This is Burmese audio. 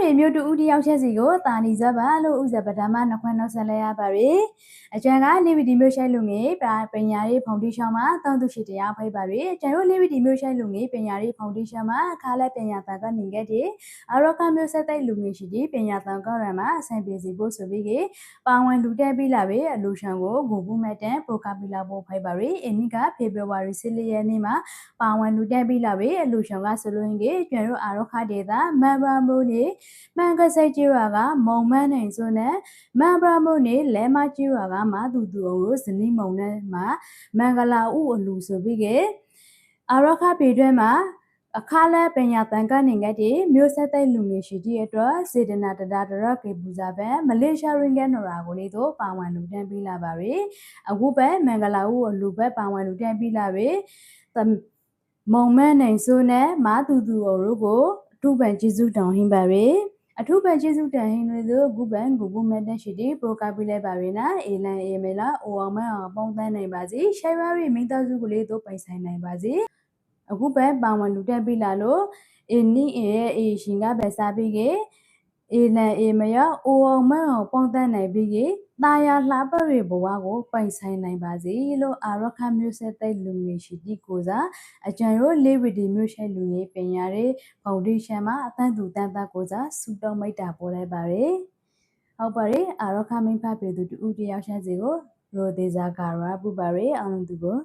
ရီမျိုးတူဦးတယောက်ချက်စီကိုတာနီဇဘာလို့ဥဇပဒမနှခွန်းနှုတ်ဆက်လဲရပါရီအကျန်ကလိဗီဒီမျိုးရှိုင်းလူငယ်ပညာရေးဖောင်ဒေးရှင်းမှာတောင်းသူရှိတရားဖိပါရီကျန်တို့လိဗီဒီမျိုးရှိုင်းလူငယ်ပညာရေးဖောင်ဒေးရှင်းမှာအခါလဲပညာတန်ကနေခဲ့တဲ့အရောကမျိုးဆက်တဲ့လူငယ်ရှိဒီပညာတန်ကရမှာအဆင်ပြေစီဖို့ဆိုပြီးကပါဝင်လူတက်ပြီးလာပြီအလူရှန်ကိုဂူဘူးမဲ့တန်ပရိုကပီလာဖို့ဖိပါရီအနိကဖေဖော်ဝါရီ14ရက်နေ့မှာပါဝင်လူတက်ပြီးလာပြီအလူရှန်ကဆိုလို့ရင်ကျန်တို့အရောခဒေတာမန်ဘာမိုးနေမန်ကစိတ်ကြီးကမုံမန်းနိုင်စွနဲ့မန်ဘရမိုနေလဲမကြီးကမာသူသူအောင်လို့ဇနီးမုံနဲ့မှာမင်္ဂလာဥအလူဆိုပြီးကအရခပေတွဲမှာအခါလဲပညာတန်ကနေငတ်ဒီမျိုးဆက်တဲ့လူမျိုးရှိတဲ့အတွက်စေတနာတဒါတရကေပူဇာပဲမလေးရှားရင်ကနော်ရာကိုလေးတို့ပါဝင်လူတန်းပြီးလာပါပြီအခုပဲမင်္ဂလာဥအလူပဲပါဝင်လူတန်းပြီးလာပြီမုံမန်းနိုင်စွနဲ့မာသူသူအောင်လို့ကိုအထူးပန်ကျေးဇူးတောင်းဟင်းပါပြီအထူးပန်ကျေးဇူးတင်ဟင်းလို့ဂူပန်ဂူဘူးမဲ့တဲ့ရှိဒီပရိုကပီလဲပါရနာအေလန်အေမလာအိုအောင်မအောင်ပေါင်းတန်းနိုင်ပါစေရှိုင်ပါရီမိသားစုကလေးတို့ပိုင်ဆိုင်နိုင်ပါစေအခုပဲပါဝင်လူတက်ပြီးလာလို့အင်းနီရဲ့အေရှင်ကပဲစားပြီးကအေလန်အေမရအိုအောင်မအောင်ပေါင်းတန်းနိုင်ပြီးကတာယာလှပရီဘဝကိုပိုင်ဆိုင်နိုင်ပါစေလို့အာရခမျိုးဆက်တဲ့လူငယ်ရှိဒီကိုစားအကျန်တို့လေးဝီဒီမျိုးရှိလူငယ်ပညာရေးဖောင်ဒေးရှင်းမှာအတန်းသူတန်းသားကိုစားစူတောင်းမိတ်တာပေါ်လိုက်ပါရယ်ဟုတ်ပါရဲ့အာရခမင်းဖပေသူတူတယောက်ချက်စီကိုရိုဒေဇာကာရာပူပါရယ်အောင်သူကို